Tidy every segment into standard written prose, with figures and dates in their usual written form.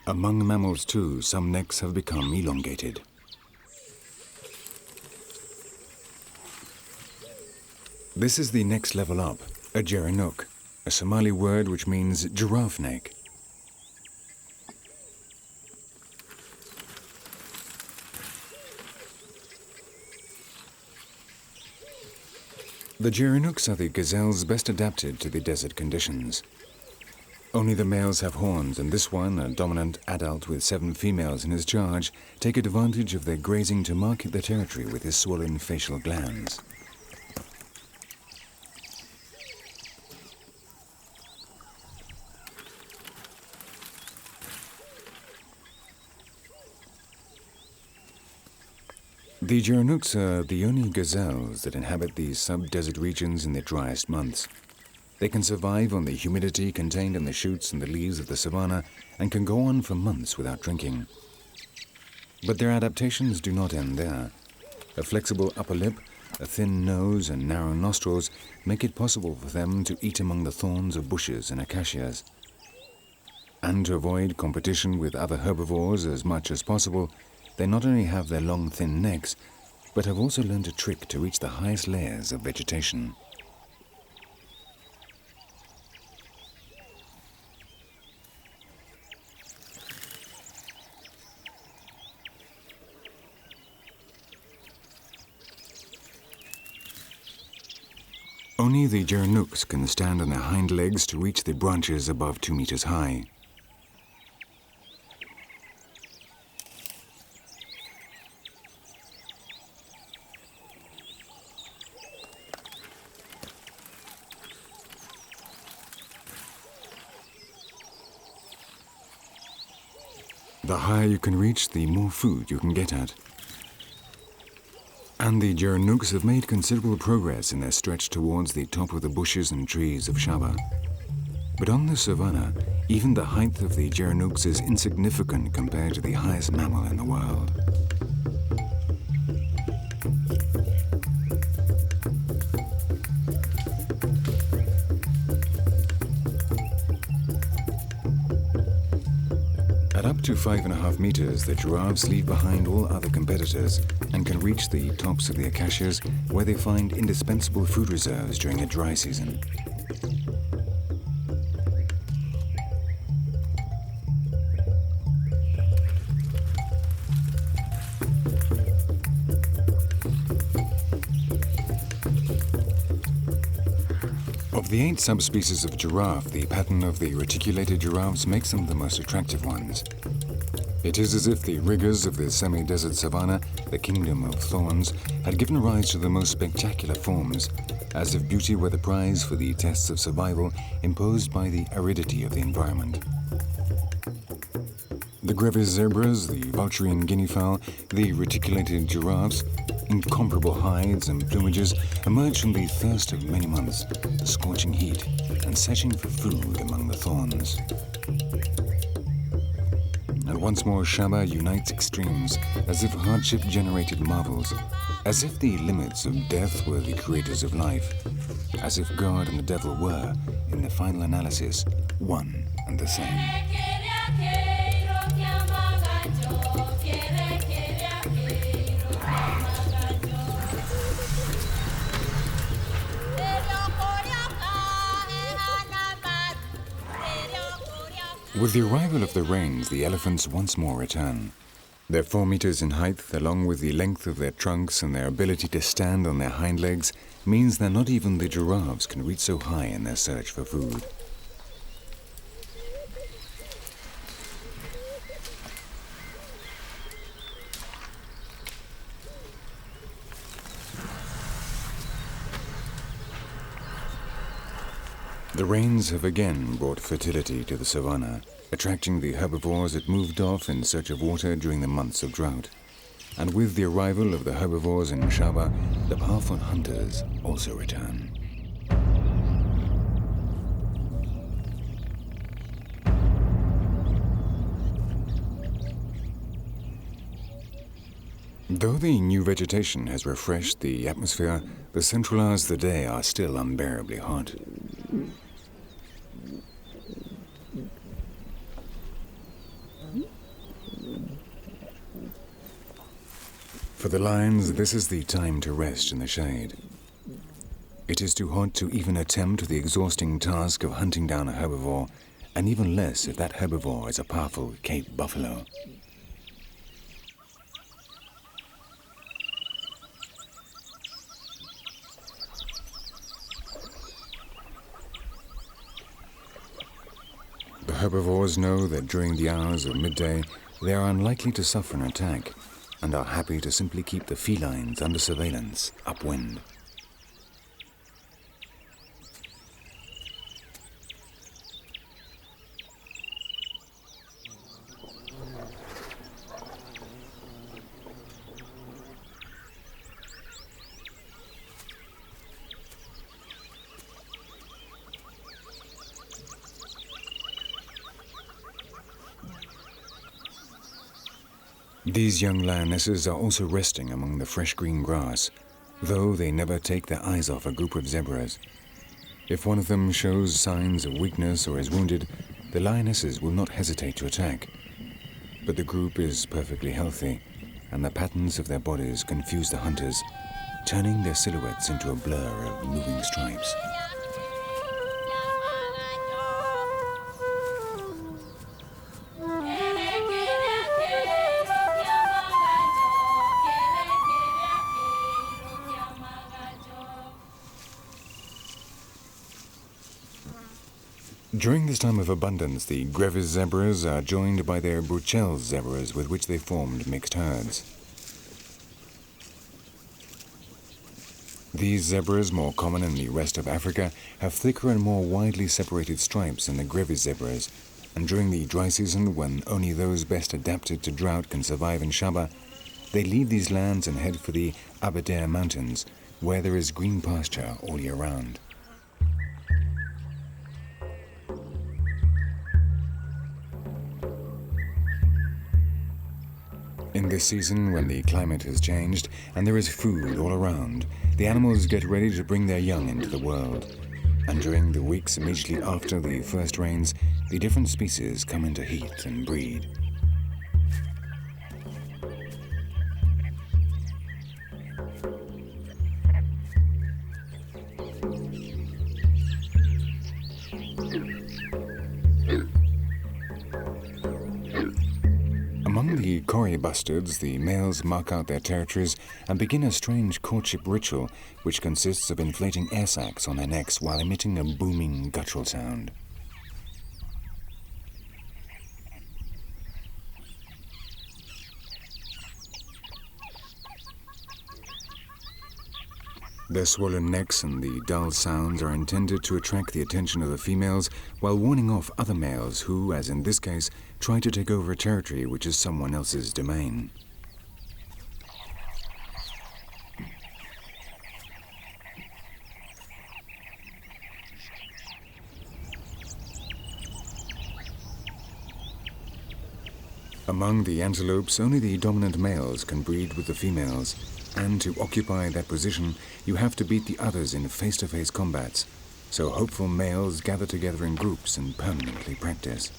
Among mammals too, some necks have become elongated. This is the next level up, a gerenuk, a Somali word which means giraffe neck. The gerenuks are the gazelles best adapted to the desert conditions. Only the males have horns, and this one, a dominant adult with 7 females in his charge, take advantage of their grazing to mark their territory with his swollen facial glands. The gerenuks are the only gazelles that inhabit these sub-desert regions in the driest months. They can survive on the humidity contained in the shoots and the leaves of the savanna and can go on for months without drinking. But their adaptations do not end there. A flexible upper lip, a thin nose and narrow nostrils make it possible for them to eat among the thorns of bushes and acacias. And to avoid competition with other herbivores as much as possible, they not only have their long, thin necks, but have also learned a trick to reach the highest layers of vegetation. Only the gerenuks can stand on their hind legs to reach the branches above 2 meters high. The higher you can reach, the more food you can get at. And the gerenuks have made considerable progress in their stretch towards the top of the bushes and trees of Shaba. But on the savanna, even the height of the gerenuks is insignificant compared to the highest mammal in the world. At up to 5.5 meters, the giraffes leave behind all other competitors and can reach the tops of the acacias where they find indispensable food reserves during the dry season. Of the 8 subspecies of giraffe, the pattern of the reticulated giraffes makes them the most attractive ones. It is as if the rigors of the semi-desert savanna, the kingdom of thorns, had given rise to the most spectacular forms, as if beauty were the prize for the tests of survival imposed by the aridity of the environment. The Grevy's zebras, the vulturine guinea fowl, the reticulated giraffes, incomparable hides and plumages emerge from the thirst of many months, the scorching heat, and searching for food among the thorns. And once more Shaba unites extremes, as if hardship generated marvels, as if the limits of death were the creators of life, as if God and the devil were, in the final analysis, one and the same. With the arrival of the rains, the elephants once more return. Their 4 meters in height, along with the length of their trunks and their ability to stand on their hind legs, means that not even the giraffes can reach so high in their search for food. The rains have again brought fertility to the savanna, attracting the herbivores that moved off in search of water during the months of drought. And with the arrival of the herbivores in Shaba, the powerful hunters also return. Though the new vegetation has refreshed the atmosphere, the central hours of the day are still unbearably hot. For the lions, this is the time to rest in the shade. It is too hot to even attempt the exhausting task of hunting down a herbivore, and even less if that herbivore is a powerful Cape buffalo. The herbivores know that during the hours of midday, they are unlikely to suffer an attack, and are happy to simply keep the felines under surveillance upwind. These young lionesses are also resting among the fresh green grass, though they never take their eyes off a group of zebras. If one of them shows signs of weakness or is wounded, the lionesses will not hesitate to attack. But the group is perfectly healthy, and the patterns of their bodies confuse the hunters, turning their silhouettes into a blur of moving stripes. During this time of abundance, the Grevy's zebras are joined by their Bruchell's zebras with which they formed mixed herds. These zebras, more common in the rest of Africa, have thicker and more widely separated stripes than the Grevy's zebras, and during the dry season, when only those best adapted to drought can survive in Shaba, they leave these lands and head for the Aberdare Mountains, where there is green pasture all year round. In this season, when the climate has changed and there is food all around, the animals get ready to bring their young into the world. And during the weeks immediately after the first rains, the different species come into heat and breed. Among the Kori bustards, the males mark out their territories and begin a strange courtship ritual which consists of inflating air sacs on their necks while emitting a booming guttural sound. Their swollen necks and the dull sounds are intended to attract the attention of the females while warning off other males who, as in this case, try to take over a territory which is someone else's domain. Among the antelopes, only the dominant males can breed with the females, and to occupy that position, you have to beat the others in face-to-face combats, so hopeful males gather together in groups and permanently practice.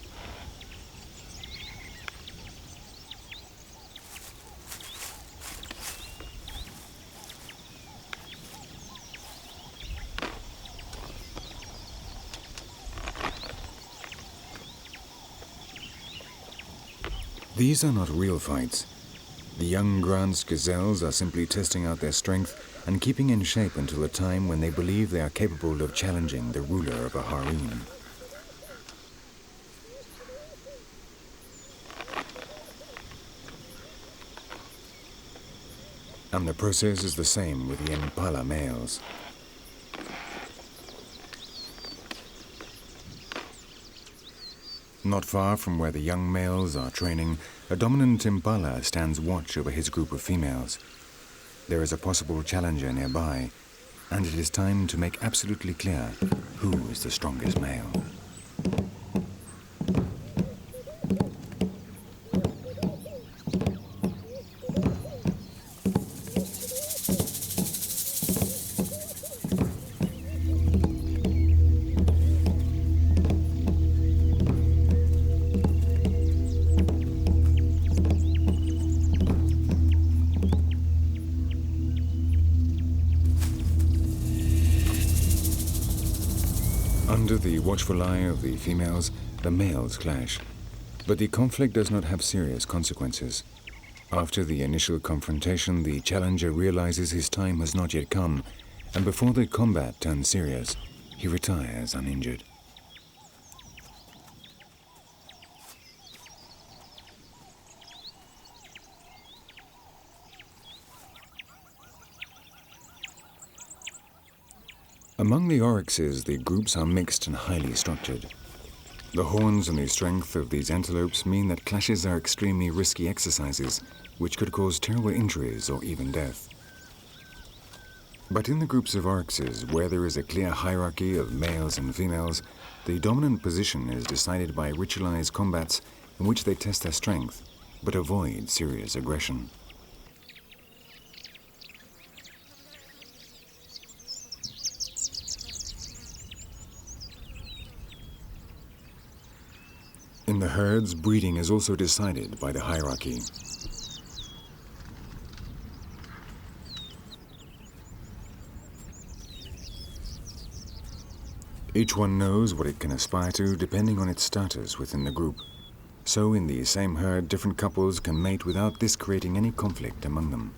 These are not real fights. The young Grant's gazelles are simply testing out their strength and keeping in shape until the time when they believe they are capable of challenging the ruler of a harem. And the process is the same with the impala males. Not far from where the young males are training, a dominant impala stands watch over his group of females. There is a possible challenger nearby, and it is time to make absolutely clear who is the strongest male. the watchful eye of the females, the males clash. But the conflict does not have serious consequences. After the initial confrontation, the challenger realizes his time has not yet come, and before the combat turns serious, he retires uninjured. Among the oryxes, the groups are mixed and highly structured. The horns and the strength of these antelopes mean that clashes are extremely risky exercises, which could cause terrible injuries or even death. But in the groups of oryxes, where there is a clear hierarchy of males and females, the dominant position is decided by ritualized combats in which they test their strength, but avoid serious aggression. In the herds, breeding is also decided by the hierarchy. Each one knows what it can aspire to depending on its status within the group. So in the same herd, different couples can mate without this creating any conflict among them.